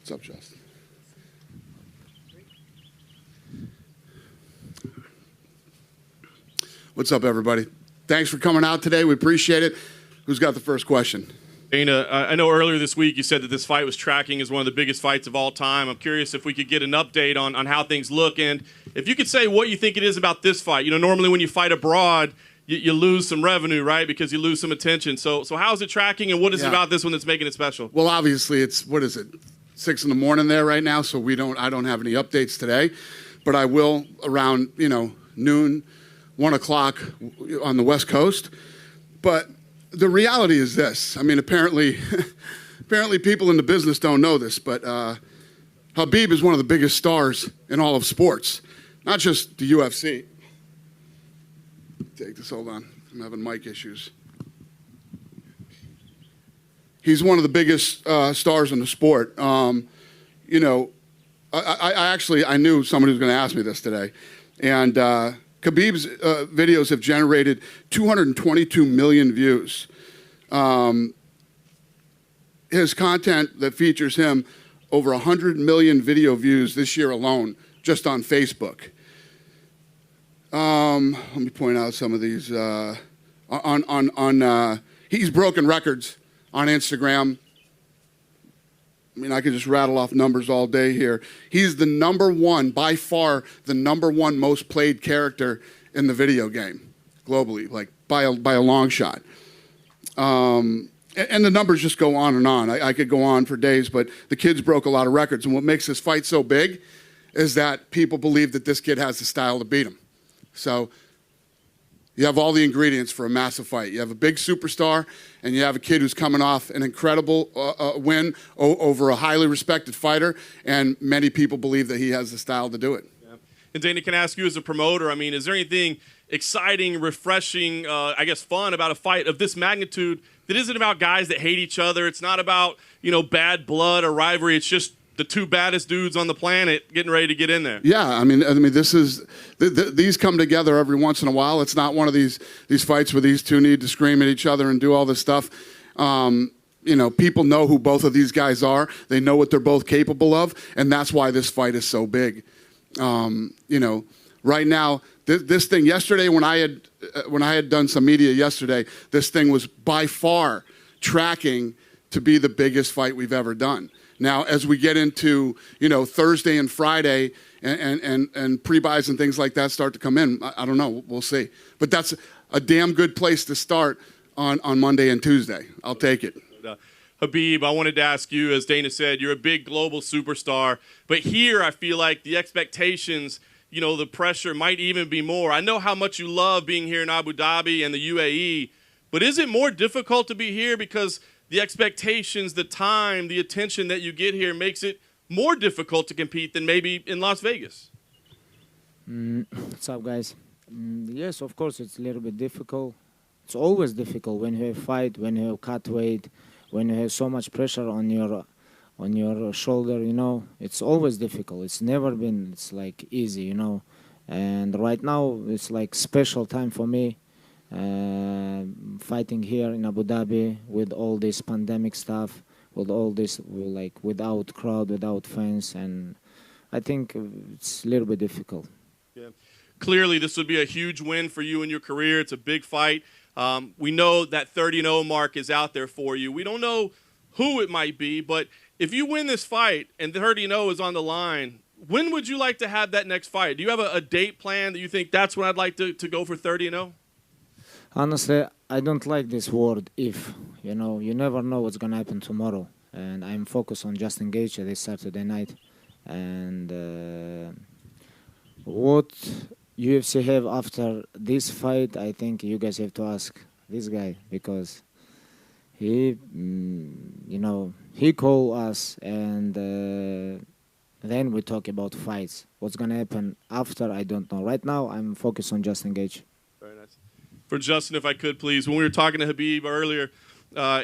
What's up, Justin? What's up, everybody? Thanks for coming out today. We appreciate it. Who's got the first question? Dana, I know earlier this week you said that this fight was tracking as one of the biggest fights of all time. I'm curious if we could get an update on how things look, and if you could say what you think it is about this fight. You know, normally when you fight abroad, you lose some revenue, right, because you lose some attention. So how is it tracking, and what is it about this one that's making it special? Well, obviously, it's, what is it, 6 in the morning there right now, so I don't have any updates today, but I will around, noon, 1 o'clock on the West Coast. But the reality is this. I mean, apparently people in the business don't know this, but Khabib is one of the biggest stars in all of sports, not just the UFC. Take this, hold on. I'm having mic issues. He's one of the biggest stars in the sport. I knew somebody was going to ask me this today, and Khabib's videos have generated 222 million views. His content that features him, over 100 million video views this year alone, just on Facebook. Let me point out some of these. He's broken records on Instagram. I mean, I could just rattle off numbers all day here. He's the by far the number one most played character in the video game globally, like by a long shot. And the numbers just go on and on. I could go on for days, but the kid's broke a lot of records. And what makes this fight so big is that people believe that this kid has the style to beat him. So you have all the ingredients for a massive fight. You have a big superstar, and you have a kid who's coming off an incredible win over a highly respected fighter, and many people believe that he has the style to do it. Yeah. And Dana, can I ask you as a promoter, I mean, is there anything exciting, refreshing, fun about a fight of this magnitude that isn't about guys that hate each other? It's not about, bad blood or rivalry. It's just the two baddest dudes on the planet getting ready to get in there. Yeah, I mean, this is these come together every once in a while. It's not one of these fights where these two need to scream at each other and do all this stuff. People know who both of these guys are. They know what they're both capable of, and that's why this fight is so big. Right now, this thing yesterday when I had done some media yesterday, this thing was by far tracking to be the biggest fight we've ever done. Now, as we get into, Thursday and Friday and pre-buys and things like that start to come in, I don't know. We'll see. But that's a damn good place to start on Monday and Tuesday. I'll take it. Khabib, I wanted to ask you, as Dana said, you're a big global superstar. But here I feel like the expectations, the pressure might even be more. I know how much you love being here in Abu Dhabi and the UAE, but is it more difficult to be here because the expectations, the time, the attention that you get here makes it more difficult to compete than maybe in Las Vegas? What's up, guys? Yes, of course, it's a little bit difficult. It's always difficult when you have fight, when you have cut weight, when you have so much pressure on your shoulder. It's always difficult. It's never been. It's like easy. And right now it's like special time for me. Fighting here in Abu Dhabi with all this pandemic stuff, with all this without crowd, without fans, and I think it's a little bit difficult. Yeah, clearly this would be a huge win for you in your career. It's a big fight. We know that 30-0 mark is out there for you. We don't know who it might be, but if you win this fight and 30-0 is on the line, when would you like to have that next fight? Do you have a date plan that you think that's when I'd like to go for 30-0? Honestly, I don't like this word if. You never know what's going to happen tomorrow. And I'm focused on Justin Gaethje this Saturday night. And what UFC have after this fight, I think you guys have to ask this guy. Because he called us and then we talk about fights. What's going to happen after, I don't know. Right now, I'm focused on Justin Gaethje. Very nice. For Justin, if I could, please, when we were talking to Khabib earlier,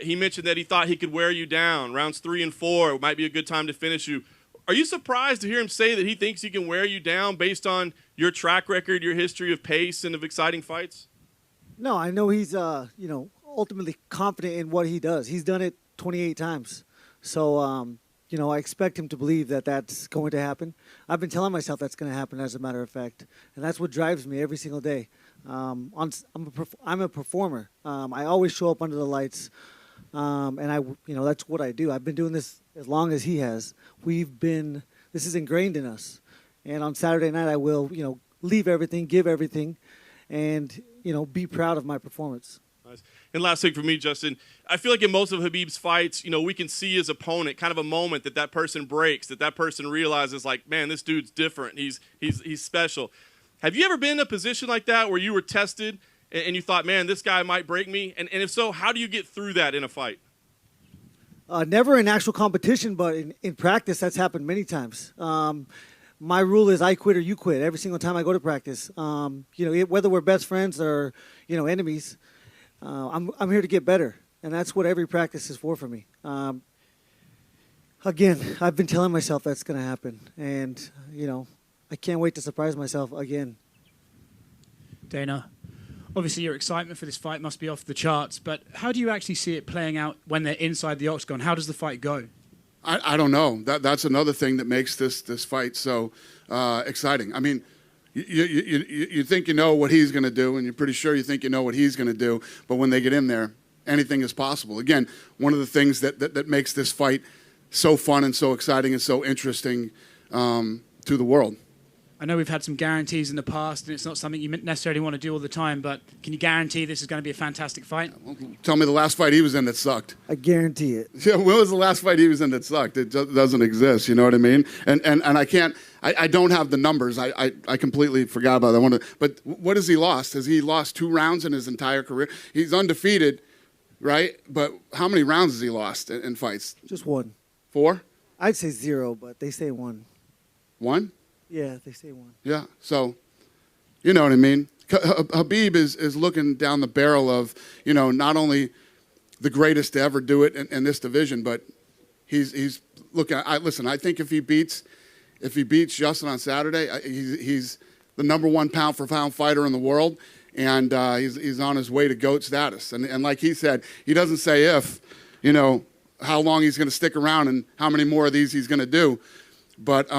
he mentioned that he thought he could wear you down. Rounds 3 and 4 might be a good time to finish you. Are you surprised to hear him say that he thinks he can wear you down based on your track record, your history of pace and of exciting fights? No, I know he's, ultimately confident in what he does. He's done it 28 times. So I expect him to believe that that's going to happen. I've been telling myself that's going to happen, as a matter of fact, and that's what drives me every single day. I'm a performer. I always show up under the lights, and that's what I do. I've been doing this as long as he has. This is ingrained in us. And on Saturday night, I will, leave everything, give everything, and be proud of my performance. Nice. And last thing for me, Justin, I feel like in most of Khabib's fights, we can see his opponent kind of a moment that person breaks, that person realizes, like, man, this dude's different. He's special. Have you ever been in a position like that where you were tested and you thought, man, this guy might break me? And if so, how do you get through that in a fight? Never in actual competition, but in practice, that's happened many times. My rule is I quit or you quit every single time I go to practice. Whether we're best friends or, enemies, I'm here to get better. And that's what every practice is for me. Again, I've been telling myself that's going to happen. And, I can't wait to surprise myself again. Dana, obviously your excitement for this fight must be off the charts, but how do you actually see it playing out when they're inside the octagon? How does the fight go? I don't know. That's another thing that makes this fight so exciting. I mean, you think you know what he's going to do, and you're pretty sure you think you know what he's going to do, but when they get in there, anything is possible. Again, one of the things that makes this fight so fun and so exciting and so interesting to the world. I know we've had some guarantees in the past, and it's not something you necessarily want to do all the time, but can you guarantee this is going to be a fantastic fight? Tell me the last fight he was in that sucked. I guarantee it. Yeah, when was the last fight he was in that sucked? It just doesn't exist, you know what I mean? And I can't, I don't have the numbers. I completely forgot about that. But what has he lost? Has he lost 2 rounds in his entire career? He's undefeated, right? But how many rounds has he lost in fights? Just 1. 4? I'd say 0, but they say 1. 1? Yeah, they say 1. Yeah, so, you know what I mean? Khabib is looking down the barrel of, not only the greatest to ever do it in this division, but he's looking. Listen, I think if he beats Justin on Saturday, he's the #1 pound-for-pound fighter in the world, and he's on his way to GOAT status. And like he said, he doesn't say if, how long he's going to stick around and how many more of these he's going to do, but.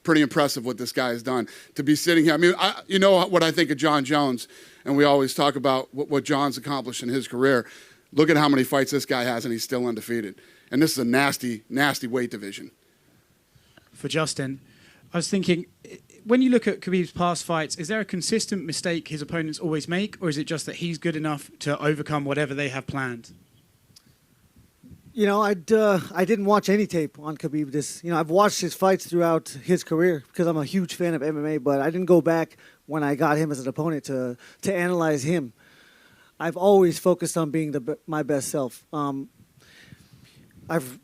Pretty impressive what this guy has done. To be sitting here, I mean, you know what I think of John Jones, and we always talk about what John's accomplished in his career. Look at how many fights this guy has, and he's still undefeated. And this is a nasty, nasty weight division. For Justin, I was thinking, when you look at Khabib's past fights, is there a consistent mistake his opponents always make, or is it just that he's good enough to overcome whatever they have planned? I didn't watch any tape on Khabib. I've watched his fights throughout his career because I'm a huge fan of MMA, but I didn't go back when I got him as an opponent to analyze him. I've always focused on being my best self. I've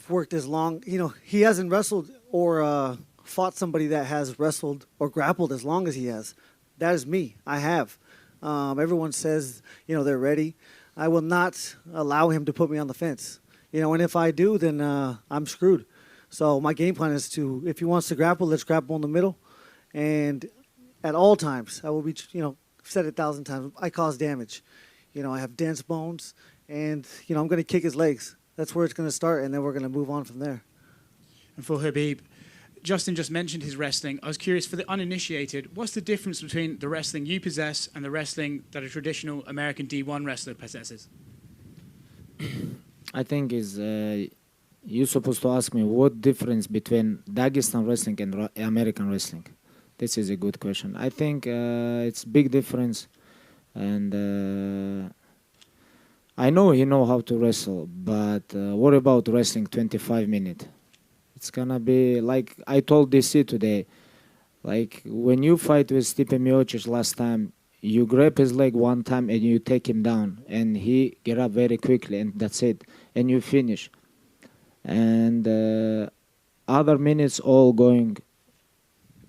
worked as long. He hasn't wrestled or fought somebody that has wrestled or grappled as long as he has. That is me. I have. Everyone says they're ready. I will not allow him to put me on the fence. And if I do, then I'm screwed. So my game plan is if he wants to grapple, let's grapple in the middle. And at all times, I will be, I've said it 1,000 times, I cause damage. I have dense bones, and, I'm going to kick his legs. That's where it's going to start, and then we're going to move on from there. And for Khabib, Justin just mentioned his wrestling. I was curious, for the uninitiated, what's the difference between the wrestling you possess and the wrestling that a traditional American D1 wrestler possesses? I think you're supposed to ask me what difference between Dagestan wrestling and American wrestling. This is a good question. I think it's big difference, and I know he know how to wrestle, but what about wrestling 25 minutes? It's gonna be like I told DC today, like when you fight with Stipe Miocic last time, you grab his leg one time and you take him down, and he get up very quickly, and that's it, and you finish. And other minutes all going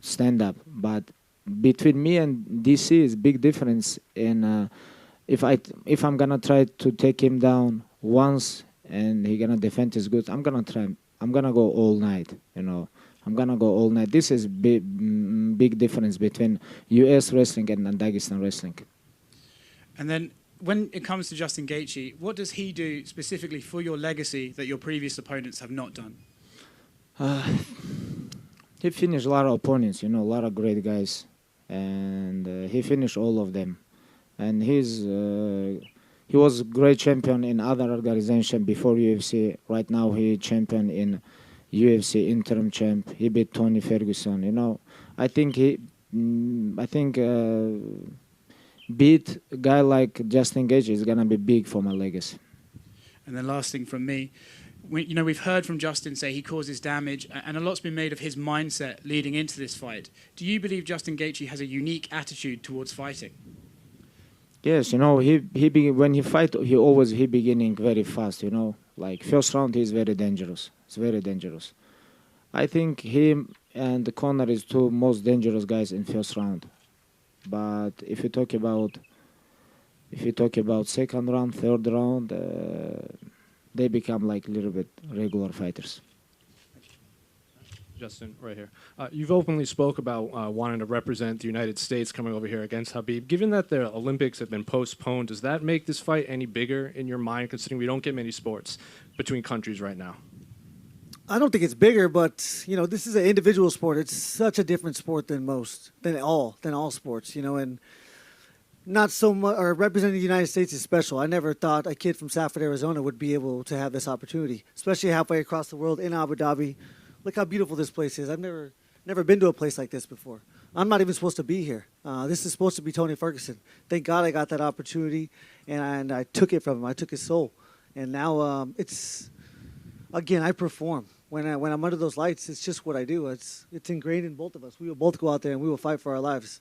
stand up, but between me and DC is big difference. And if I'm gonna try to take him down once and he gonna defend his goods, I'm gonna try. I'm gonna go all night, I'm gonna go all night. This is big difference between U.S. wrestling and Dagestan wrestling. And then when it comes to Justin Gaethje, what does he do specifically for your legacy that your previous opponents have not done? He finished a lot of opponents, a lot of great guys, and he finished all of them. And he was a great champion in other organization before UFC. Right now, he champion in UFC interim champ. He beat Tony Ferguson. I think beat a guy like Justin Gaethje is gonna be big for my legacy. And then last thing from me, we've heard from Justin say he causes damage, and a lot's been made of his mindset leading into this fight. Do you believe Justin Gaethje has a unique attitude towards fighting? Yes, when he fight, he beginning very fast. Like first round, he's very dangerous. It's very dangerous. I think him and the corner is two most dangerous guys in first round. But if you talk about second round, third round, they become like a little bit regular fighters. Justin, right here. You've openly spoke about wanting to represent the United States coming over here against Khabib. Given that the Olympics have been postponed, does that make this fight any bigger in your mind, considering we don't get many sports between countries right now? I don't think it's bigger, but this is an individual sport. It's such a different sport than all sports. And not so much. Or representing the United States is special. I never thought a kid from Safford, Arizona, would be able to have this opportunity, especially halfway across the world in Abu Dhabi. Look how beautiful this place is. I've never been to a place like this before. I'm not even supposed to be here. This is supposed to be Tony Ferguson. Thank God I got that opportunity, and I took it from him. I took his soul, and now again, I perform. When I'm under those lights, it's just what I do. It's ingrained in both of us. We will both go out there and we will fight for our lives.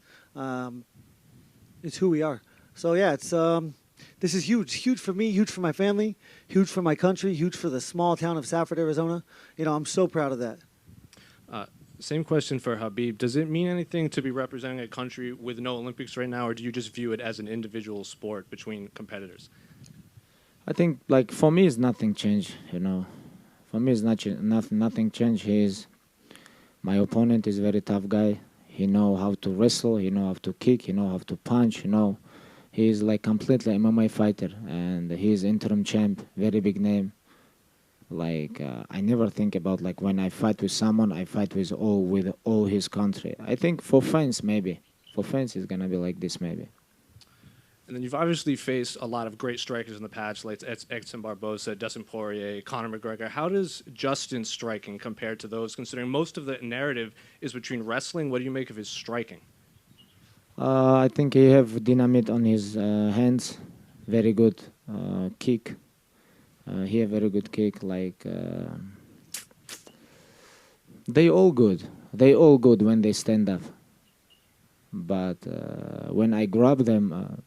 It's who we are. So yeah, this is huge for me, huge for my family, huge for my country, huge for the small town of Safford, Arizona. I'm so proud of that. Same question for Khabib. Does it mean anything to be representing a country with no Olympics right now, or do you just view it as an individual sport between competitors? I think, like, for me, it's nothing changed, For me, it's nothing changed. My opponent is a very tough guy. He know how to wrestle, he know how to kick, he know how to punch, He's like completely MMA fighter, and he's interim champ, very big name. Like, I never think about, like, when I fight with someone, I fight with all his country. I think for fans, maybe. For fans, it's going to be like this, maybe. And then you've obviously faced a lot of great strikers in the past, like Edson Barboza, Dustin Poirier, Conor McGregor. How does Justin's striking compare to those, considering most of the narrative is between wrestling? What do you make of his striking? I think he have dynamite on his hands. Very good kick. He have very good kick. Like, they all good. They all good when they stand up. But when I grab them,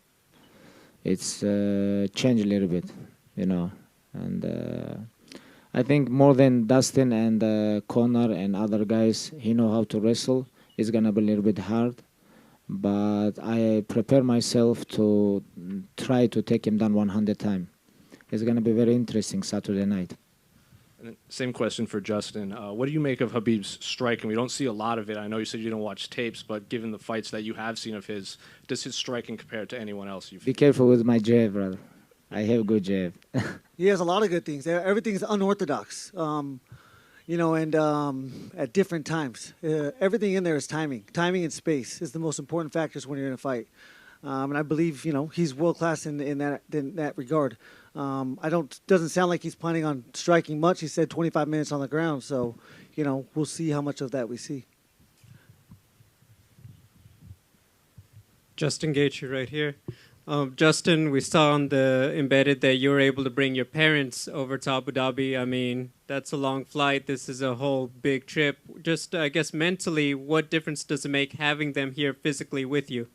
it's changed a little bit, And I think more than Dustin and Conor and other guys, he know how to wrestle. It's gonna be a little bit hard, but I prepare myself to try to take him down 100 times. It's gonna be very interesting Saturday night. And then same question for Justin. What do you make of Khabib's striking? We don't see a lot of it. I know you said you don't watch tapes, but given the fights that you have seen of his, does his striking compare to anyone else you've Be careful with my jab, brother. I have good jab. He has a lot of good things. Everything's unorthodox, and at different times. Everything in there is timing. Timing and space is the most important factors when you're in a fight. And I believe, he's world-class in that regard. Doesn't sound like he's planning on striking much. He said 25 minutes on the ground. So, we'll see how much of that we see. Justin Gaethje right here. Justin, we saw on the embedded that you were able to bring your parents over to Abu Dhabi. I mean, that's a long flight. This is a whole big trip. Just, I guess, mentally, what difference does it make having them here physically with you?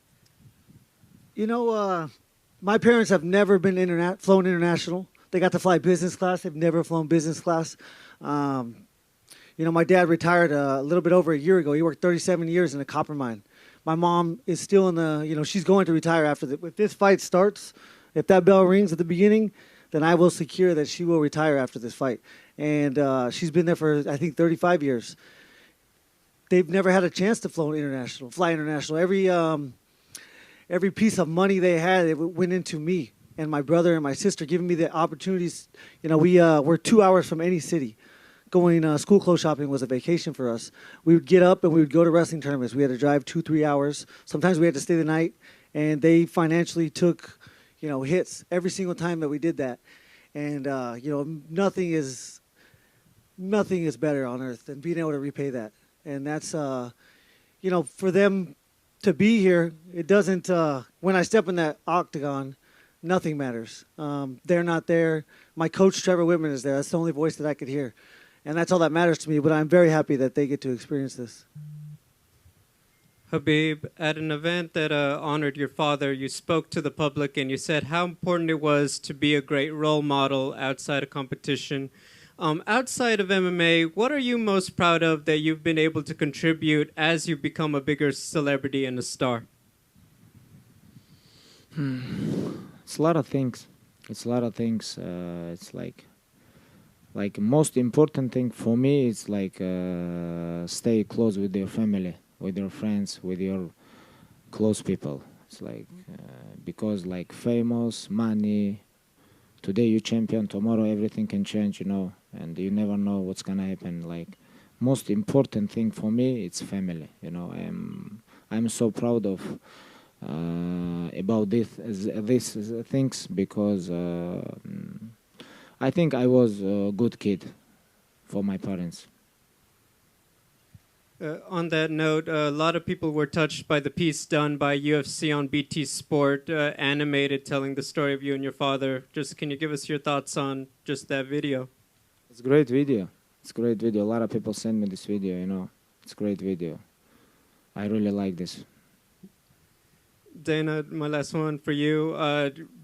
My parents have never been flown international. They got to fly business class. They've never flown business class. My dad retired a little bit over a year ago. He worked 37 years in a copper mine. My mom is still in the, she's going to retire after if this fight starts, if that bell rings at the beginning, then I will secure that she will retire after this fight. And she's been there for, I think, 35 years. They've never had a chance to fly international. Every piece of money they had, it went into me. and my brother and my sister giving me the opportunities. You know, we're 2 hours from any city. Going school clothes shopping was a vacation for us. We would get up and we would go to wrestling tournaments. We had to drive 2-3 hours. Sometimes we had to stay the night, and they financially took, you know, hits every single time that we did that. And you know, nothing is better on earth than being able to repay that. And that's you know, for them to be here, it doesn't. When I step in that octagon, nothing matters. They're not there. My coach Trevor Whitman is there. That's the only voice that I could hear. And that's all that matters to me, but I'm very happy that they get to experience this. Habib, at an event that honored your father, you spoke to the public and you said how important it was to be a great role model outside of competition. Outside of MMA, what are you most proud of that you've been able to contribute as you become a bigger celebrity and a star? It's a lot of things. It's like most important thing for me is like stay close with your family, with your friends, with your close people. It's like because like famous, money, today you champion, tomorrow everything can change, you know, and you never know what's gonna happen. Like most important thing for me, it's family. You know, I'm so proud of about these things because I think I was a good kid for my parents. On that note, a lot of people were touched by the piece done by UFC on BT Sport, animated, telling the story of you and your father. Just can you give us your thoughts on just that video? It's a great video. It's a great video. A lot of people send me this video, you know. It's a great video. I really like this. Dana, my last one for you.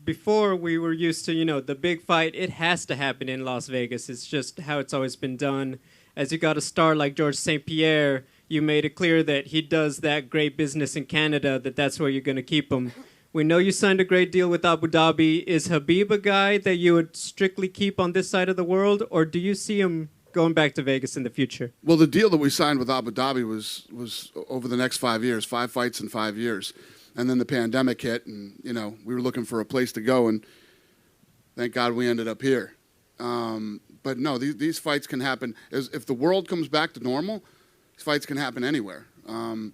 Before we were used to, you know, the big fight, it has to happen in Las Vegas. It's just how it's always been done. As you got a star like Georges St-Pierre, you made it clear that he does that great business in Canada, that's where you're going to keep him. We know you signed a great deal with Abu Dhabi. Is Habib a guy that you would strictly keep on this side of the world, or do you see him going back to Vegas in the future? Well, the deal that we signed with Abu Dhabi was over the next 5 years, 5 fights in 5 years. And then the pandemic hit, and, you know, we were looking for a place to go, and thank God we ended up here. But no, these fights can happen. If the world comes back to normal, these fights can happen anywhere. Like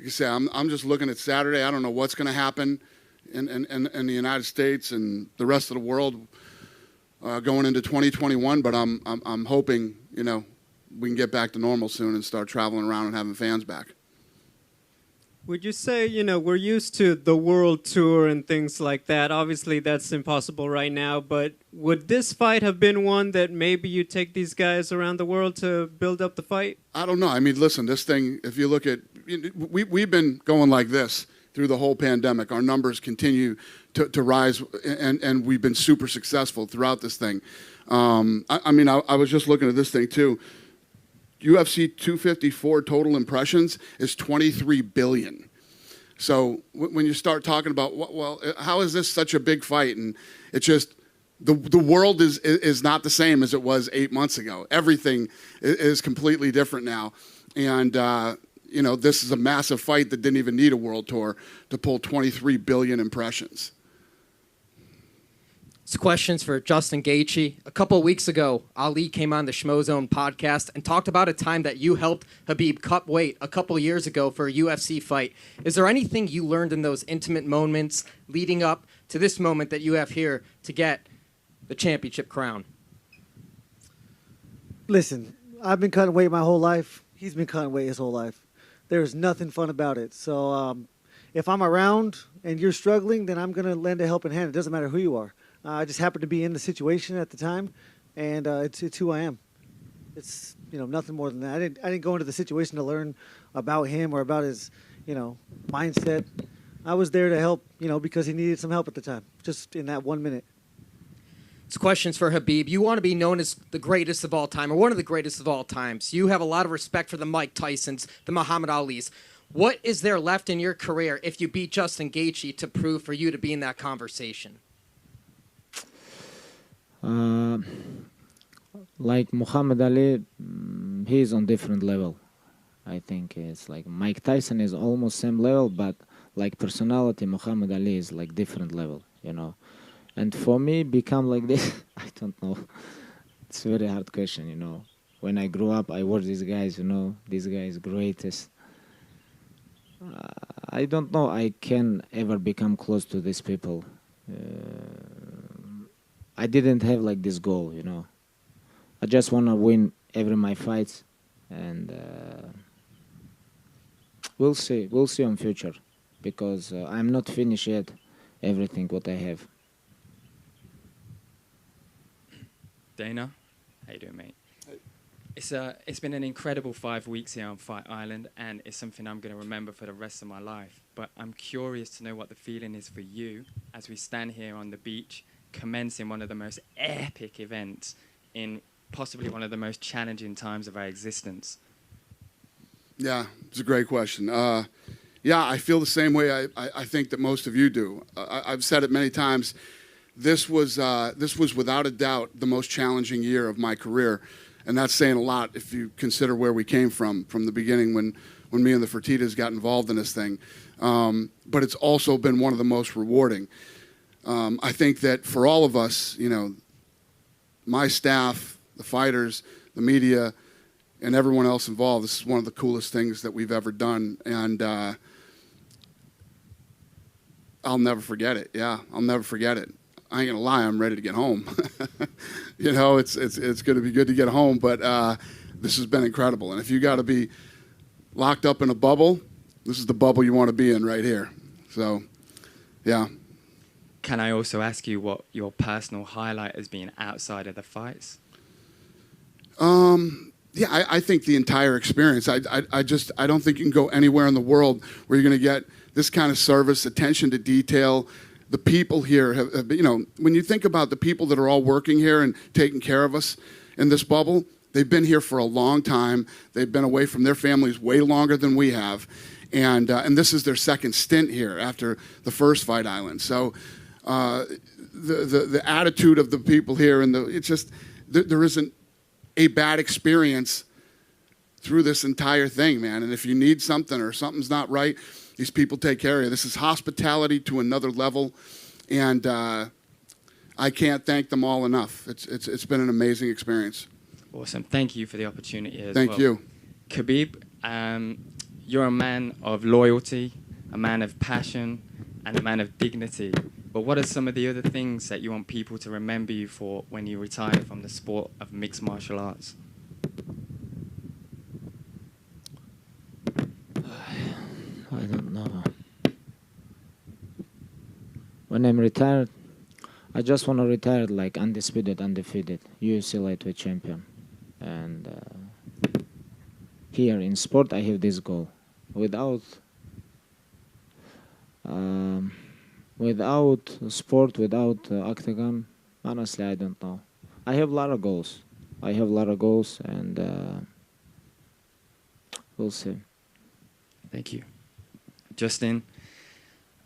I say, I'm just looking at Saturday. I don't know what's going to happen in the United States and the rest of the world going into 2021. But I'm hoping, you know, we can get back to normal soon and start traveling around and having fans back. Would you say, you know, we're used to the world tour and things like that. Obviously, that's impossible right now. But would this fight have been one that maybe you take these guys around the world to build up the fight? I don't know. I mean, listen, this thing, if you look at, we've been going like this through the whole pandemic. Our numbers continue to rise, and we've been super successful throughout this thing. I mean, I was just looking at this thing, too. UFC 254 total impressions is 23 billion. So when you start talking about, well, how is this such a big fight? And it's just, the world is not the same as it was 8 months ago. Everything is completely different now. And, you know, this is a massive fight that didn't even need a world tour to pull 23 billion impressions. It's questions for Justin Gaethje. A couple of weeks ago, Ali came on the Schmo Zone podcast and talked about a time that you helped Habib cut weight a couple of years ago for a UFC fight. Is there anything you learned in those intimate moments leading up to this moment that you have here to get the championship crown? Listen, I've been cutting weight my whole life. He's been cutting weight his whole life. There's nothing fun about it. So if I'm around and you're struggling, then I'm going to lend a helping hand. It doesn't matter who you are. I just happened to be in the situation at the time, and it's who I am. It's, you know, nothing more than that. I didn't go into the situation to learn about him or about his, you know, mindset. I was there to help, you know, because he needed some help at the time, just in that 1 minute. It's questions for Habib. You want to be known as the greatest of all time, or one of the greatest of all times. You have a lot of respect for the Mike Tysons, the Muhammad Alis. What is there left in your career if you beat Justin Gaethje to prove for you to be in that conversation? Like Muhammad Ali, he's on different level. I think it's like Mike Tyson is almost same level, but like personality, Muhammad Ali is like different level, you know. And for me, become like this, I don't know. It's a very hard question, you know. When I grew up, I watched these guys, you know, these guys greatest. I don't know I can ever become close to these people. I didn't have like this goal, you know. I just want to win every my fights, and we'll see. We'll see on future, because I'm not finished yet. Everything what I have. Dana, how you doing, mate? It's been an incredible 5 weeks here on Fight Island, and it's something I'm going to remember for the rest of my life. But I'm curious to know what the feeling is for you as we stand here on the beach, commencing one of the most epic events in possibly one of the most challenging times of our existence. Yeah, it's a great question. Yeah, I feel the same way I think that most of you do. I've said it many times. This was without a doubt the most challenging year of my career. And that's saying a lot if you consider where we came from the beginning when me and the Fertittas got involved in this thing. But it's also been one of the most rewarding. I think that for all of us, you know, my staff, the fighters, the media, and everyone else involved, this is one of the coolest things that we've ever done. And I'll never forget it. Yeah, I'll never forget it. I ain't gonna lie, I'm ready to get home. You know, it's gonna be good to get home, but this has been incredible. And if you got to be locked up in a bubble, this is the bubble you want to be in right here. So, yeah. Can I also ask you what your personal highlight has been outside of the fights? Yeah, I think the entire experience. I don't think you can go anywhere in the world where you're gonna get this kind of service, attention to detail. The people here have been, you know, when you think about the people that are all working here and taking care of us in this bubble, they've been here for a long time. They've been away from their families way longer than we have. And this is their second stint here after the first Fight Island. So the attitude of the people here, and it's just, there isn't a bad experience through this entire thing, man. And if you need something or something's not right, these people take care of you. This is hospitality to another level, and I can't thank them all enough. It's been an amazing experience. Awesome. Thank you for the opportunity as well. Thank you. Khabib, you're a man of loyalty, a man of passion, and a man of dignity. But what are some of the other things that you want people to remember you for when you retire from the sport of mixed martial arts? I don't know. When I'm retired, I just want to retire like undisputed, undefeated UFC lightweight champion. And here in sport, I have this goal. Without sport, without octagon, honestly, I don't know. I have a lot of goals. And we'll see. Thank you. Justin,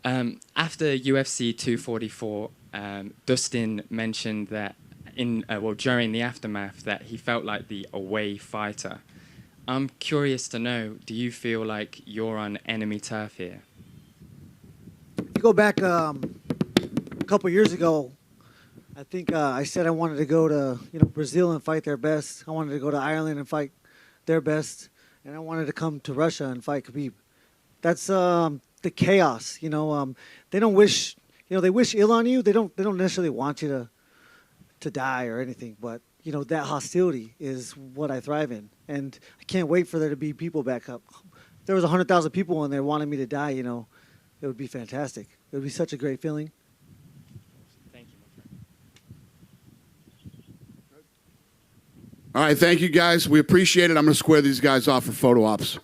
after UFC 244, Dustin mentioned that during the aftermath that he felt like the away fighter. I'm curious to know, do you feel like you're on enemy turf here? You go back a couple years ago, I think I said I wanted to go to Brazil and fight their best. I wanted to go to Ireland and fight their best, and I wanted to come to Russia and fight Khabib. That's the chaos. They don't wish they wish ill on you. They don't necessarily want you to die or anything, but that hostility is what I thrive in, and I can't wait for there to be people back up. If there was 100,000 people in there wanting me to die, it would be fantastic. It would be such a great feeling. Thank you, my friend. All right, thank you guys. We appreciate it. I'm going to square these guys off for photo ops.